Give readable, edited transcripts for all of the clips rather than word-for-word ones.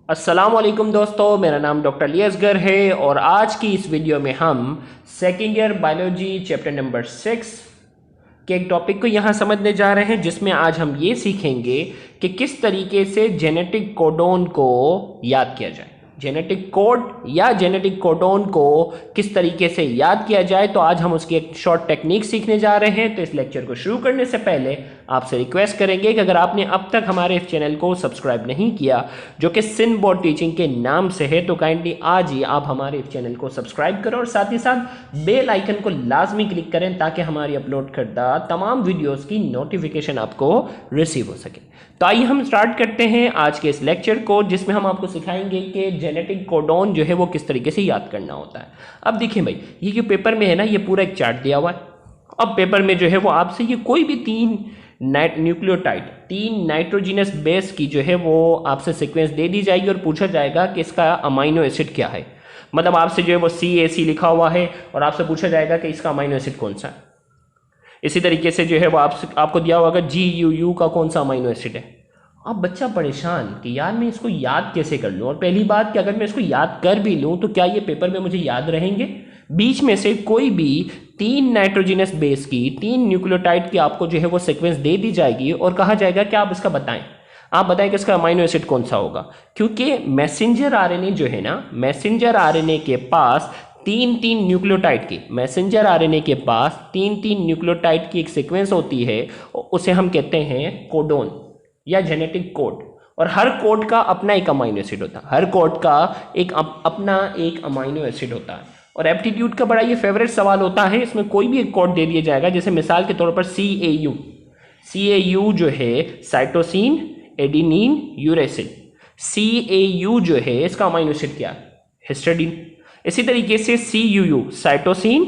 अस्सलामुअलैकुम दोस्तों, मेरा नाम डॉक्टर अली असगर है और आज की इस वीडियो में हम second year biology chapter number 6 के एक टॉपिक को यहाँ समझने जा रहे हैं, जिसमें आज हम ये सीखेंगे कि किस तरीके से जेनेटिक कोडोन को याद किया जाए। जेनेटिक कोड या जेनेटिक कोडोन को किस तरीके से याद किया जाए, तो आज हम उसकी एक शॉर्ट टेक्निक सीखने जा रहे हैं। तो इस लेक्चर को शुरू करने से पहले आपसे रिक्वेस्ट करेंगे कि अगर आपने अब तक हमारे इस चैनल को सब्सक्राइब नहीं किया, जो कि सिंध बोर्ड टीचिंग के नाम से है, तो काइंडली आज ही आप हमारे इस चैनल को सब्सक्राइब करें और साथ ही साथ बेल आइकन को लाजमी क्लिक करें ताकि हमारी अपलोड करदा तमाम वीडियोस की नोटिफिकेशन आपको रिसीव हो सके। तो आइए हम स्टार्ट करते हैं आज के इस लेक्चर को, जिसमें हम आपको सिखाएंगे कि जेनेटिक कोडोन जो है वो किस तरीके से याद करना होता है। अब देखिए भाई, ये जो पेपर में है ना, ये पूरा एक चार्ट दिया हुआ है। अब पेपर में जो है वो आपसे ये कोई भी तीन नाइट्रोजिनस बेस की जो है वो आपसे सीक्वेंस दे दी जाएगी और पूछा जाएगा कि इसका अमाइनो एसिड क्या है। मतलब आपसे जो है वो CAC लिखा हुआ है और आपसे पूछा जाएगा कि इसका अमाइनो एसिड कौन सा है। इसी तरीके से जो है वो आपको दिया होगा GUU का कौन सा अमाइनो एसिड है। अब बच्चा परेशान कि यार मैं इसको याद कैसे कर लूँ, और पहली बात कि अगर मैं इसको याद कर भी लूँ तो क्या ये पेपर में मुझे याद रहेंगे। बीच में से कोई भी तीन नाइट्रोजिनस बेस की, तीन न्यूक्लियोटाइड की आपको जो है वो सीक्वेंस दे दी जाएगी और कहा जाएगा कि आप इसका बताएं, आप बताएं कि इसका अमाइनो एसिड कौन सा होगा। क्योंकि मैसेंजर आरएनए जो है ना, मैसेंजर आरएनए के पास तीन तीन न्यूक्लियोटाइड की, मैसेंजर आरएनए के पास तीन तीन न्यूक्लियोटाइड की एक सीक्वेंस होती है, उसे हम कहते हैं कोडोन या जेनेटिक कोड। और हर कोड का अपना एक अमाइनो एसिड होता है, हर कोड का एक अपना एक अमाइनो एसिड होता है। और एप्टीट्यूड का बड़ा ये फेवरेट सवाल होता है, इसमें कोई भी एक कोड दे दिया जाएगा, जैसे मिसाल के तौर पर CAU जो है साइटोसिन एडिनिन यूरेसिल, CAU जो है इसका अमाइनो एसिड क्या है, हिस्टिडीन। इसी तरीके से CUU साइटोसिन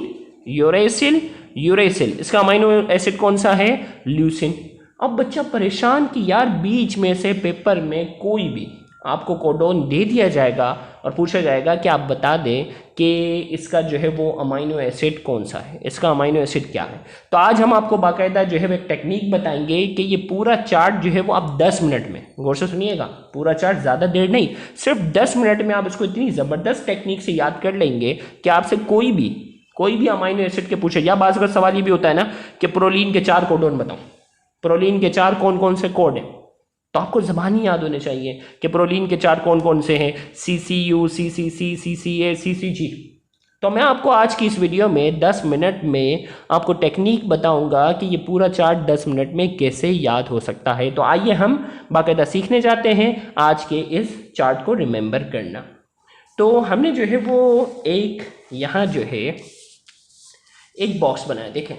यूरेसिल यूरेसिल, इसका अमाइनो एसिड कौन सा है, ल्यूसिन। अब बच्चा परेशान कि यार बीच में से पेपर में कोई भी आपको कोडोन दे दिया जाएगा और पूछा जाएगा कि आप बता दें कि इसका जो है वो अमाइनो एसिड कौन सा है, इसका अमाइनो एसिड क्या है। तो आज हम आपको बाकायदा जो है वो एक टेक्निक बताएंगे कि ये पूरा चार्ट जो है वो आप 10 मिनट में, गौर से सुनिएगा, पूरा चार्ट ज़्यादा देर नहीं, सिर्फ 10 मिनट में आप इसको इतनी ज़बरदस्त टेक्निक से याद कर लेंगे कि आपसे कोई भी अमाइनो एसिड के पूछे, या बात अगर सवाल ये भी होता है ना कि प्रोलीन के 4 कोडोन बताओ, प्रोलीन के 4 कौन कौन से कोड हैं, तो आपको ज़बानी याद होने चाहिए कि प्रोलीन के 4 कौन कौन से हैं, CCU CCC CCA CCG। तो मैं आपको आज की इस वीडियो में 10 मिनट में आपको टेक्निक बताऊंगा कि ये पूरा चार्ट 10 मिनट में कैसे याद हो सकता है। तो आइए हम बाकायदा सीखने जाते हैं आज के इस चार्ट को रिमेंबर करना। तो हमने जो है वो एक यहाँ जो है एक बॉक्स बनाया, देखें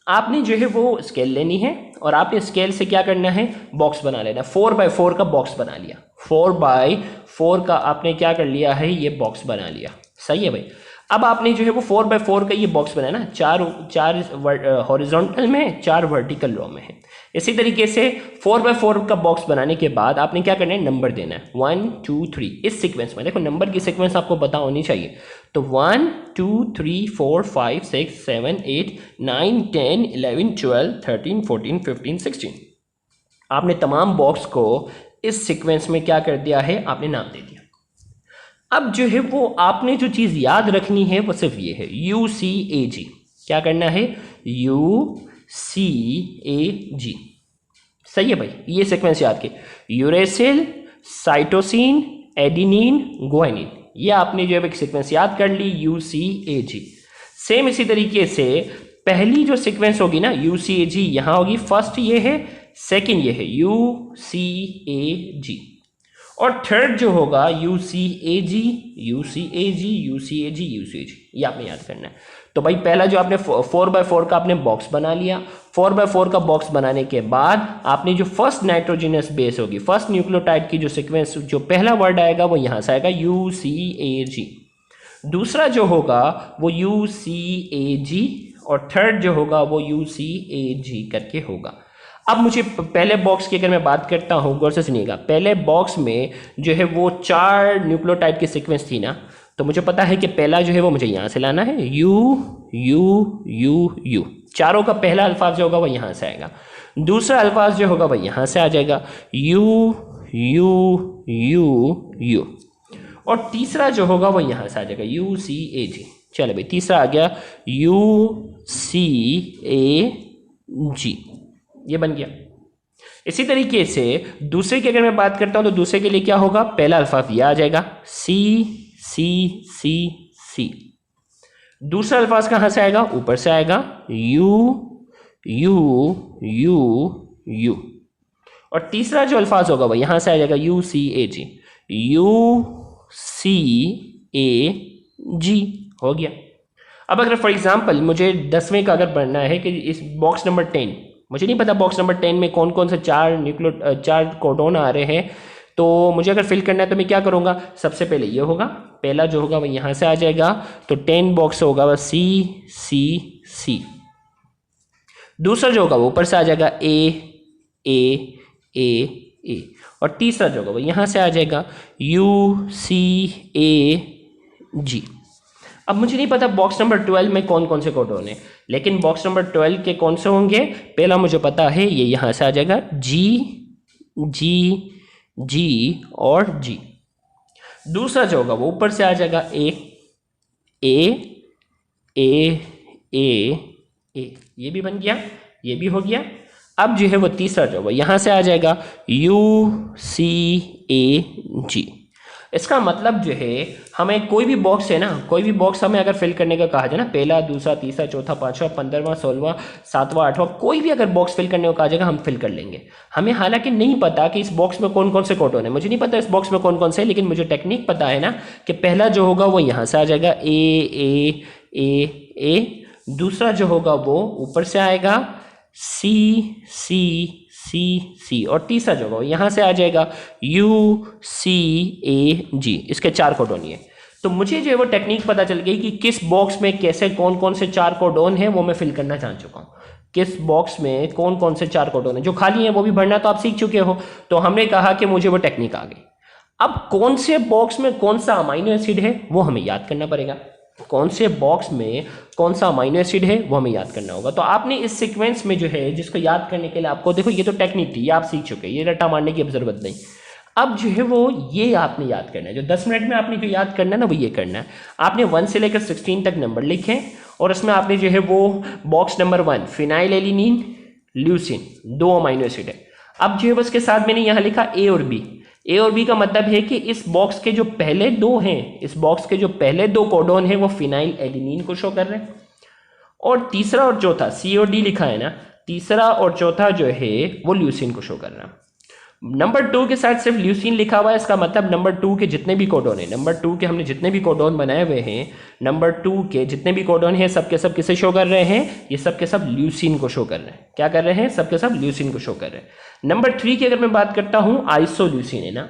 आपने जो है वो स्केल लेनी है और आपने स्केल से क्या करना है, बॉक्स बना लेना। 4x4 का बॉक्स बना लिया, 4x4 का आपने क्या कर लिया है, ये बॉक्स बना लिया। सही है भाई। अब आपने जो है वो 4x4 का ये बॉक्स बनाया ना, चार हॉरिजॉन्टल में, 4 वर्टिकल रो में है। इसी तरीके से 4x4 का बॉक्स बनाने के बाद आपने क्या करना है, नंबर देना है 1 2 3 इस सीक्वेंस में। देखो नंबर की सीक्वेंस आपको पता होनी चाहिए। तो 1 2 3 4 5 6 7 8 9 10 11 12 13 14 15 16 आपने तमाम बॉक्स को इस सीक्वेंस में क्या कर दिया है, आपने नाम दे दिया। अब जो है वो आपने जो चीज़ याद रखनी है वो सिर्फ ये है, UCAG। क्या करना है, UCAG। सही है भाई, ये सीक्वेंस याद के, यूरेसिल साइटोसिन एडिनिन गुआनिन, ये आपने जो है एक सीक्वेंस याद कर ली, UCAG। सेम इसी तरीके से पहली जो सीक्वेंस होगी ना, UCAG यहाँ होगी, फर्स्ट ये है, सेकंड ये है UCAG, और थर्ड जो होगा UCAG UCAG UCAG UCAG, ये आपने याद करना है। तो भाई पहला जो आपने 4x4 का आपने बॉक्स बना लिया। 4x4 का बॉक्स बनाने के बाद आपने जो फर्स्ट नाइट्रोजिनस बेस होगी, फर्स्ट न्यूक्लियोटाइड की जो सीक्वेंस, जो पहला वर्ड आएगा वो यहाँ से आएगा UCAG, दूसरा जो होगा वो UCAG, और थर्ड जो होगा वो UCAG करके होगा। अब मुझे पहले बॉक्स की अगर मैं बात करता हूँ, गौर से सुनिएगा, पहले बॉक्स में जो है वो 4 न्यूक्लियोटाइड की सीक्वेंस थी ना, तो मुझे पता है कि पहला जो है वो मुझे यहाँ से लाना है, U चारों का पहला अल्फाज जो होगा वो यहाँ से आएगा, दूसरा अल्फाज जो होगा वो यहाँ से आ जाएगा, यू यू यू, और तीसरा जो होगा वो यहाँ से आ जाएगा यू सी ए जी। चलो भाई तीसरा आ गया यू सी ए जी, ये बन गया। इसी तरीके से दूसरे की अगर मैं बात करता हूँ तो दूसरे के लिए क्या होगा, पहला अल्फाज ये आ जाएगा सी सी सी सी। दूसरा अल्फाज कहाँ से आएगा, ऊपर से आएगा यू यू यू यू, और तीसरा जो अल्फाज होगा वो यहां से आ जाएगा you C A ji, you C ए जी। हो गया। अब अगर फॉर एग्जांपल मुझे 10वें का अगर पढ़ना है कि इस बॉक्स नंबर 10, मुझे नहीं पता बॉक्स नंबर 10 में कौन कौन से चार कोडोन आ रहे हैं, तो मुझे अगर फिल करना है तो मैं क्या करूँगा, सबसे पहले ये होगा, पहला जो होगा वो यहाँ से आ जाएगा, तो 10 बॉक्स होगा वह सी सी सी। दूसरा जो होगा वो ऊपर से आ जाएगा ए ए ए ए, और तीसरा जो होगा वो यहाँ से आ जाएगा यू सी ए जी। अब मुझे नहीं पता बॉक्स नंबर 12 में कौन कौन से कोडोन है, लेकिन बॉक्स नंबर 12 के कौन से होंगे, पहला मुझे पता है ये यहाँ से आ जाएगा जी जी जी और जी। दूसरा जो होगा वो ऊपर से आ जाएगा ए ए ए ए ए, ये भी बन गया, ये भी हो गया। अब जो है वो तीसरा जो है यहाँ से आ जाएगा यू सी ए जी। इसका मतलब जो है हमें कोई भी बॉक्स है ना, कोई भी बॉक्स हमें अगर फिल करने का कहा जाए ना, पहला दूसरा तीसरा चौथा पांचवा 15वां 16वां 7वां 8वां, कोई भी अगर बॉक्स फिल करने को कहा जाएगा हम फिल कर लेंगे। हमें हालांकि नहीं पता कि इस बॉक्स में कौन कौन से कोडोन है, मुझे नहीं पता इस बॉक्स में कौन कौन से है, लेकिन मुझे टेक्निक पता है ना कि पहला जो होगा वो यहाँ से आ जाएगा ए ए ए ए, दूसरा जो होगा वो ऊपर से आएगा सी सी सी सी, और तीसरा जो होगा यहाँ से आ जाएगा यू सी ए जी। इसके 4 कोडोन है। तो मुझे जो है वो टेक्निक पता चल गई कि किस बॉक्स में कैसे कौन कौन से 4 कोडोन है, वो मैं फिल करना जान चुका हूँ। किस बॉक्स में कौन कौन से 4 कोडोन है, जो खाली है वो भी भरना तो आप सीख चुके हो। तो हमने कहा कि मुझे वो टेक्निक आ गई। अब कौन से बॉक्स में कौन सा अमाइनो एसिड है वो हमें याद करना पड़ेगा, कौन से बॉक्स में कौन सा अमाइनो एसिड है वो हमें याद करना होगा। तो आपने इस सीक्वेंस में जो है, जिसको याद करने के लिए आपको देखो ये तो टेक्निक थी, ये आप सीख चुके, ये रट्टा मारने की अब जरूरत नहीं। अब जो है वो ये आपने याद करना है, जो 10 मिनट में आपने जो याद करना है ना वो ये करना है। आपने 1 से लेकर 16 तक नंबर लिखे, और उसमें आपने जो है वो box number 1 phenyl alanine leucine 2 amino acid है। अब जो है उसके साथ मैंने यहाँ लिखा ए और बी। ए और बी का मतलब है कि इस बॉक्स के जो पहले 2 हैं, इस बॉक्स के जो पहले 2 कोडोन हैं वो फिनाइल एलिनीन को शो कर रहे हैं, और तीसरा और चौथा सी और डी लिखा है ना, तीसरा और चौथा जो है वो ल्यूसिन को शो कर रहा है। नंबर 2 के साथ सिर्फ ल्यूसिन लिखा हुआ है, इसका मतलब नंबर 2 के जितने भी कोडोन है, नंबर 2 के हमने जितने भी कोडोन बनाए हुए हैं, नंबर 2 के जितने भी कोडोन हैं सब के सब किसे शो कर रहे हैं, ये सब के सब ल्यूसिन को शो कर रहे हैं। क्या कर रहे हैं, सब के सब ल्यूसिन को शो कर रहे हैं। नंबर 3 की अगर मैं बात करता हूं, आइसोल्यूसिन है ना,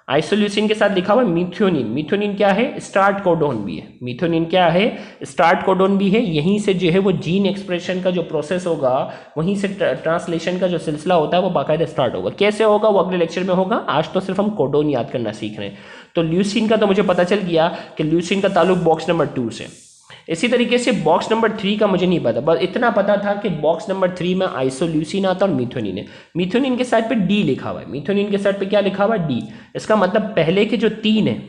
आइसोल्यूसिन के साथ लिखा हुआ मिथ्योनिन। मिथ्योनिन क्या है, स्टार्ट कोडोन भी है। मिथ्योनिन क्या है, स्टार्ट कोडोन भी है। यहीं से जो है वो जीन एक्सप्रेशन का जो प्रोसेस होगा, वहीं से ट्रांसलेशन का जो सिलसिला होता है वो बाकायदा स्टार्ट होगा। कैसे होगा वो अगले लेक्चर में होगा, आज तो सिर्फ हम कोडोन याद करना सीख रहे हैं। तो ल्यूसिन का तो मुझे पता चल गया कि ल्यूसिन का ताल्लुक बॉक्स नंबर 2 से। इसी तरीके से बॉक्स नंबर 3 का मुझे नहीं पता, बस इतना पता था कि बॉक्स नंबर 3 में आइसोल्यूसिन आता और मिथ्योनिन है। मिथ्योनिन के साइड पे डी लिखा हुआ है, मिथ्योनिन के साइड पे क्या लिखा हुआ है, डी। इसका मतलब पहले के जो 3 है,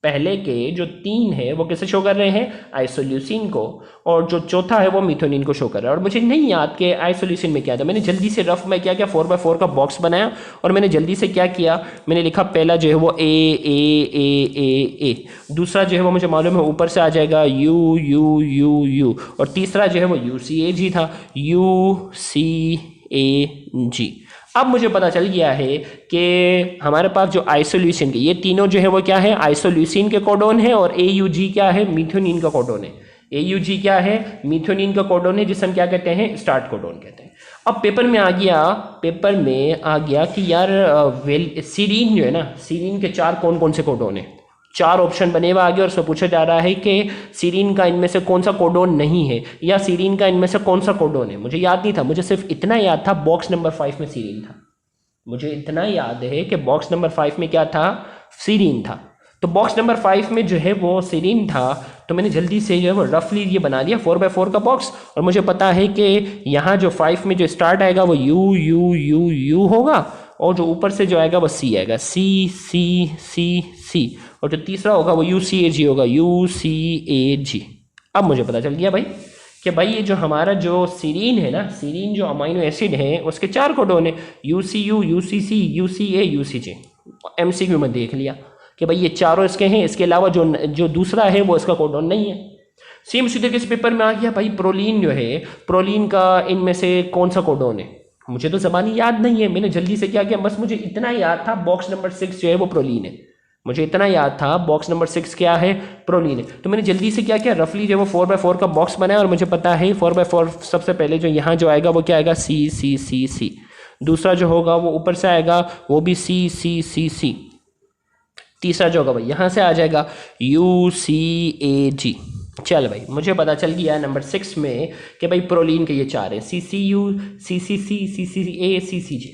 पहले के जो 3 है वो किसे शो कर रहे हैं, आइसोल्यूसिन को, और जो चौथा है वो मिथ्योनिन को शो कर रहा है। और मुझे नहीं याद कि आइसोल्यूसिन में क्या था, मैंने जल्दी से रफ में क्या किया, 4x4 का बॉक्स बनाया और मैंने जल्दी से क्या किया, मैंने लिखा पहला जो है वो ए ए ए ए ए, दूसरा जो है वो मुझे मालूम है ऊपर से आ जाएगा यू यू यू यू, और तीसरा जो है वो यू सी ए जी था, यू सी ए जी। अब मुझे पता चल गया है कि हमारे पास जो आइसोल्यूसिन के ये तीनों जो है वो क्या है, आइसोल्यूसिन के कोडोन है, और AUG क्या है, मिथ्योनिन का कोडोन है। AUG क्या है, मिथ्योनिन का कोडोन है, जिसे हम क्या कहते हैं, स्टार्ट कोडोन कहते हैं। अब पेपर में आ गया कि यार सीरीन जो है ना, सीरीन के 4 कौन कौन से कोडोन है, 4 ऑप्शन बने हुए आगे, और उसमें पूछा जा रहा है कि सीरीन का इनमें से कौन सा कोडोन नहीं है, या सीरीन का इनमें से कौन सा कोडोन है। मुझे याद नहीं था, मुझे सिर्फ इतना याद था बॉक्स नंबर 5 में सीरीन था। मुझे इतना याद है कि बॉक्स नंबर 5 में क्या था, सीरीन था। तो बॉक्स नंबर 5 में जो है वो सीरीन था, तो मैंने जल्दी से जो है वो रफली ये बना लिया 4x4 का बॉक्स, और मुझे पता है कि यहाँ जो 5 में जो स्टार्ट आएगा वो यू यू यू यू होगा, और जो ऊपर से जो आएगा वो सी आएगा, सी सी सी सी, और जो तीसरा होगा वो यू सी ए जी होगा, यू सी ए जी। अब मुझे पता चल गया भाई कि भाई ये जो हमारा जो सीरीन है ना, सीरीन जो अमाइनो एसिड है उसके 4 कोडोन है, U C U, U C C, U C A, U C J. MCQ में देख लिया कि भाई ये चारों इसके हैं, इसके अलावा जो दूसरा है वो इसका कोडोन नहीं है। सेम उसी तरीके से पेपर में आ गया भाई प्रोलीन जो है, प्रोलीन का इनमें से कौन सा कोडोन है, मुझे तो ज़बानी याद नहीं है, मैंने जल्दी से क्या किया, बस मुझे इतना याद था बॉक्स नंबर 6 जो है वो प्रोलीन है, मुझे इतना याद था बॉक्स नंबर 6 क्या है, प्रोलीन है। तो मैंने जल्दी से क्या किया, रफली जो वो 4x4 का बॉक्स बनाया, और मुझे पता है 4x4 सबसे पहले जो यहाँ जो आएगा वो क्या आएगा, सी सी सी सी। दूसरा जो होगा वो ऊपर से आएगा वो भी सी सी सी सी। तीसरा जो होगा भाई यहाँ से आ जाएगा यू सी ए जी। चल भाई मुझे पता चल गया नंबर 6 में कि भाई प्रोलीन के ये 4 हैं, सी सी यू, सी सी सी, सी सी ए, सी सी जी।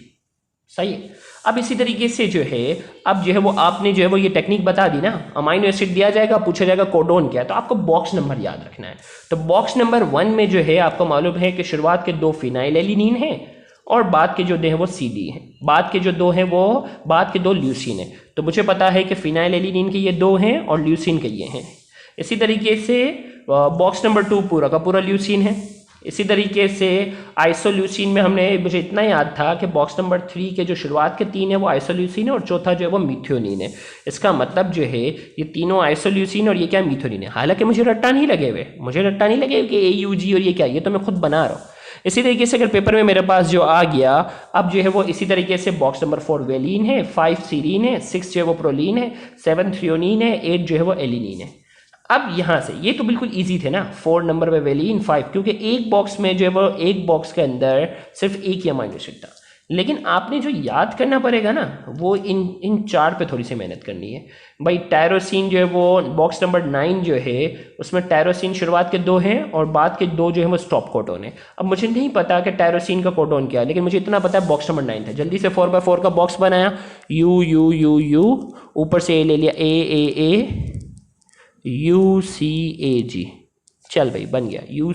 सही है। अब इसी तरीके से जो है, अब जो है वो आपने जो है वो ये टेक्निक बता दी ना, अमाइनो एसिड दिया जाएगा, पूछा जाएगा कोडोन क्या है, तो आपको बॉक्स नंबर याद रखना है। तो बॉक्स नंबर 1 में जो है आपको मालूम है कि शुरुआत के 2 फिनाइल एलिनीन हैं और बाद के जो 2 हैं वो CD हैं, बाद के जो 2 हैं वो बाद के 2 ल्यूसीन हैं। तो मुझे पता है कि फिनाइल एलिनीन के ये 2 हैं और ल्यूसीन के ये हैं। इसी तरीके से बॉक्स नंबर 2 पूरा का पूरा ल्यूसीन है। इसी तरीके से आइसोल्यूसिन में मुझे इतना याद था कि बॉक्स नंबर 3 के जो शुरुआत के 3 है वो आइसोल्यूसिन है और चौथा जो है वो मिथ्योनिन है। इसका मतलब जो है ये तीनों आइसोल्यूसिन और ये क्या मिथ्योनिन है। हालांकि मुझे रट्टा नहीं लगे हुए कि AUG और ये क्या, ये तो मैं खुद बना रहा हूँ। इसी तरीके से अगर पेपर में मेरे पास जो आ गया, अब जो है वो इसी तरीके से बॉक्स नंबर 4 वेलिन है, 5 सीरीन है, 6 जो है वो प्रोलीन है, 7 थ्रियोनिन है, 8 जो है वो एलिनीन है। अब यहाँ से ये तो बिल्कुल इजी थे ना, 4 नंबर पे वेलिन, 5, क्योंकि एक बॉक्स में जो है वो एक बॉक्स के अंदर सिर्फ एक ही अमाइनो एसिड था। लेकिन आपने जो याद करना पड़ेगा ना वो इन 4 पे थोड़ी सी मेहनत करनी है भाई। टायरोसिन जो है वो बॉक्स नंबर 9 जो है उसमें टायरोसिन शुरुआत के 2 हैं और बाद के 2 जो है वो स्टॉप कोडोन है। अब मुझे नहीं पता कि टायरोसिन का कोडोन क्या है, लेकिन मुझे इतना पता है बॉक्स नंबर 9 था। जल्दी से 4x4 का बॉक्स बनाया, यू यू यू यू, ऊपर से ए ले लिया, ए यू सी ए जी। चल भाई बन गया यू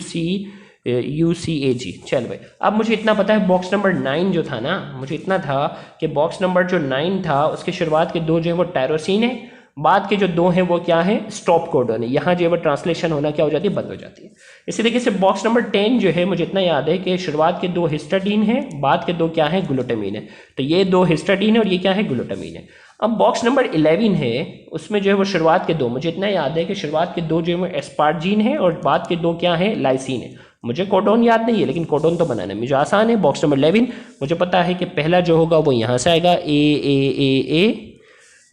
सी ए जी। चल भाई अब मुझे इतना पता है बॉक्स नंबर 9 जो था ना, मुझे इतना था कि बॉक्स नंबर जो 9 था उसके शुरुआत के 2 जो है वो टायरोसिन है, बाद के जो 2 हैं वो क्या है, स्टॉप कोडोन है। यहाँ जो है वो ट्रांसलेशन होना क्या हो जाती है, बंद हो जाती है। इसी तरीके से बॉक्स नंबर 10 जो है मुझे इतना याद है कि शुरुआत के 2 हिस्टाडीन है, बाद के 2 क्या है, ग्लूटामीन है। तो ये 2 हिस्टाडीन है और ये क्या है, ग्लूटामीन है। अब बॉक्स नंबर 11 है, उसमें जो है वो शुरुआत के 2, मुझे इतना याद है कि शुरुआत के 2 जो है वो एस्पार्जीन है और बाद के 2 क्या है, लाइसिन है। मुझे कोडोन याद नहीं है लेकिन कोडोन तो बनाना मुझे आसान है। बॉक्स नंबर 11 मुझे पता है कि पहला जो होगा वो यहाँ से आएगा, ए,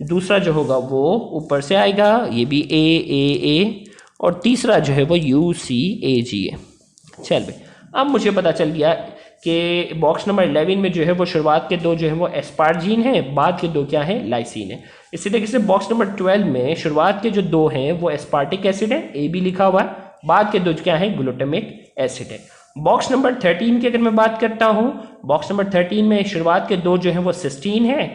दूसरा जो होगा वो ऊपर से आएगा, ये भी ए, और तीसरा जो है वो UCAG है। चल भाई अब मुझे पता चल गया कि बॉक्स नंबर 11 में जो है वो शुरुआत के 2 जो है वो एस्पार्जीन है, बाद के 2 क्या है, लाइसिन है। इसी तरीके से बॉक्स नंबर 12 में शुरुआत के जो 2 हैं वो एस्पार्टिक एसिड है, AB लिखा हुआ है, बाद के 2 क्या है, ग्लूटामिक एसिड है। बॉक्स नंबर 13 की अगर मैं बात करता हूँ, बॉक्स नंबर 13 में शुरुआत के 2 जो है वो सिस्टीन है,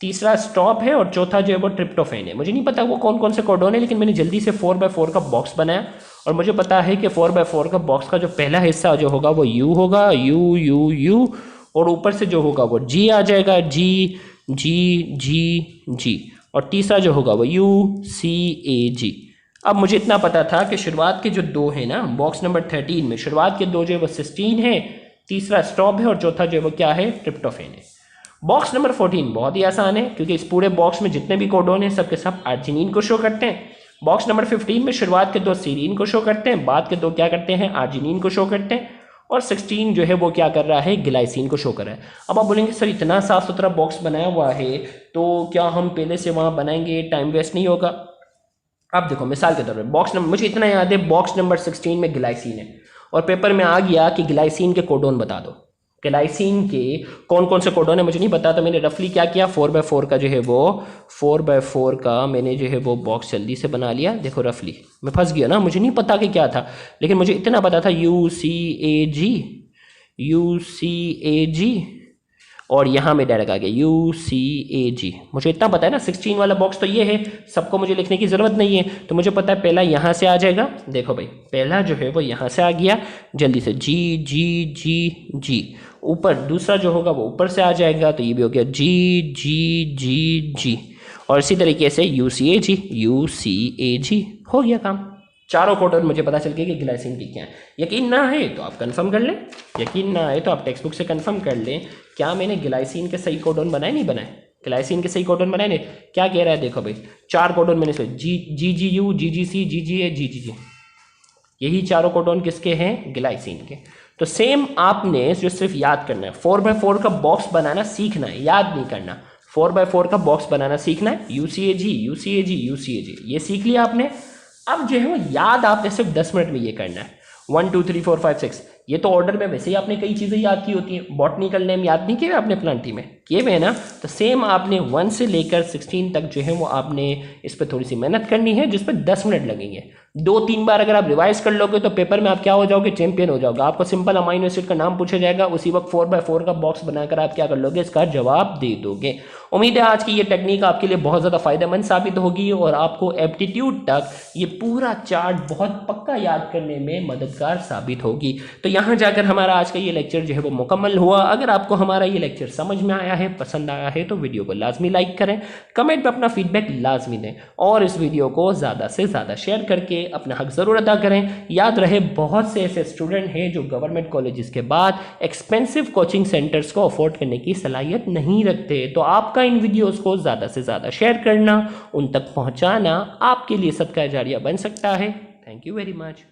तीसरा स्टॉप है और चौथा जो है वो ट्रिप्टोफेन है। मुझे नहीं पता वो कौन कौन से कोडोन है, लेकिन मैंने जल्दी से 4x4 का बॉक्स बनाया और मुझे पता है कि 4x4 का बॉक्स का जो पहला हिस्सा जो होगा वो U होगा, U, और ऊपर से जो होगा वो G आ जाएगा, G, और तीसरा जो होगा वो UCAG। अब मुझे इतना पता था कि शुरुआत के जो 2 हैं ना बॉक्स नंबर 13 में, शुरुआत के 2 जो है वो सिस्टीन है, तीसरा स्टॉप है और चौथा जो है वो क्या है, ट्रिप्टोफेन है। बॉक्स नंबर 14 बहुत ही आसान है क्योंकि इस पूरे बॉक्स में जितने भी कोडोन हैं सब के सब आर्जिनिन को शो करते हैं। बॉक्स नंबर 15 में शुरुआत के 2 सीरीन को शो करते हैं, बाद के 2 क्या करते हैं, आर्जिनिन को शो करते हैं, और 16 जो है वो क्या कर रहा है, ग्लाइसिन को शो कर रहा है। अब आप बोलेंगे सर इतना साफ सुथरा बॉक्स बनाया हुआ है तो क्या हम पहले से वहाँ बनाएंगे, टाइम वेस्ट नहीं होगा। अब देखो मिसाल के तौर पर बॉक्स नंबर, मुझे इतना याद है बॉक्स नंबर 16 में ग्लाइसिन है और पेपर में आ गया कि ग्लाइसिन के कोडोन बता दो, ग्लाइसिन के कौन कौन से कोडोन है मुझे नहीं पता। तो मैंने रफली क्या किया, 4x4 का जो है वो 4x4 का मैंने जो है वो बॉक्स जल्दी से बना लिया। देखो रफली मैं फंस गया ना, मुझे नहीं पता कि क्या था, लेकिन मुझे इतना पता था UCAG, और यहाँ में डायरेक्ट आ गया UCAG। मुझे इतना पता है ना, 16 वाला बॉक्स तो ये है, सबको मुझे लिखने की ज़रूरत नहीं है। तो मुझे पता है पहला यहाँ से आ जाएगा, देखो भाई पहला जो है वो यहाँ से आ गया, जल्दी से G, ऊपर दूसरा जो होगा वो ऊपर से आ जाएगा, तो ये भी हो गया जी जी जी जी। और इसी तरीके से UCAG UCAG हो गया काम। चारों कोडोन मुझे पता चल गया कि ग्लाइसिन की क्या है। यकीन ना है तो आप कंफर्म कर लें, यकीन ना है तो आप टेक्स्ट बुक से कंफर्म कर लें, क्या मैंने ग्लाइसिन के सही कोडोन बनाए नहीं बनाए, ग्लाइसिन के सही कोडोन बनाए नहीं। क्या कह रहा है देखो भाई, 4 कोडोन मैंने इसमें GGU GGC GGA GGG, यही चारों कोडोन किसके हैं, ग्लाइसिन के। तो सेम आपने जो सिर्फ याद करना है, 4x4 का बॉक्स बनाना सीखना है, याद नहीं करना। 4x4 का बॉक्स बनाना सीखना है, UCAG UCAG UCAG ये सीख लिया आपने। अब जो है वो याद आपने सिर्फ 10 मिनट में ये करना है, 1 2 3 4 5 6। ये तो ऑर्डर में वैसे ही आपने कई चीज़ें याद की होती हैं, बॉटनिकल नेम याद नहीं किए हुए आपने प्लांटी में, किए हुए हैं ना। तो सेम आपने 1 से लेकर 16 तक जो है वो आपने इस पर थोड़ी सी मेहनत करनी है, जिस पर 10 मिनट लगेंगे। 2-3 बार अगर आप रिवाइज कर लोगे तो पेपर में आप क्या हो जाओगे, चैंपियन हो जाओगे। आपको सिंपल अमाइनो एसिड का नाम पूछा जाएगा, उसी वक्त 4x4 का बॉक्स बनाकर आप क्या कर लोगे, इसका जवाब दे दोगे। उम्मीद है आज की ये टेक्निक आपके लिए बहुत ज़्यादा फायदेमंद साबित होगी और आपको एप्टीट्यूड तक ये पूरा चार्ट बहुत पक्का याद करने में मददगार साबित होगी। तो यहाँ जाकर हमारा आज का ये लेक्चर जो है वो मुकम्मल हुआ। अगर आपको हमारा ये लेक्चर समझ में आया है, पसंद आया है, तो वीडियो को लाजमी लाइक करें, कमेंट में अपना फीडबैक लाजमी दें और इस वीडियो को ज़्यादा से ज़्यादा शेयर करके अपना हक ज़रूर अदा करें। याद रहे, बहुत से ऐसे स्टूडेंट हैं जो गवर्नमेंट कॉलेजेस के बाद एक्सपेंसिव कोचिंग सेंटर्स को अफोर्ड करने की सलाहियत नहीं रखते। तो आपका इन वीडियोस को ज़्यादा से ज़्यादा शेयर करना, उन तक पहुंचाना आपके लिए सदका जारिया बन सकता है। Thank you very much.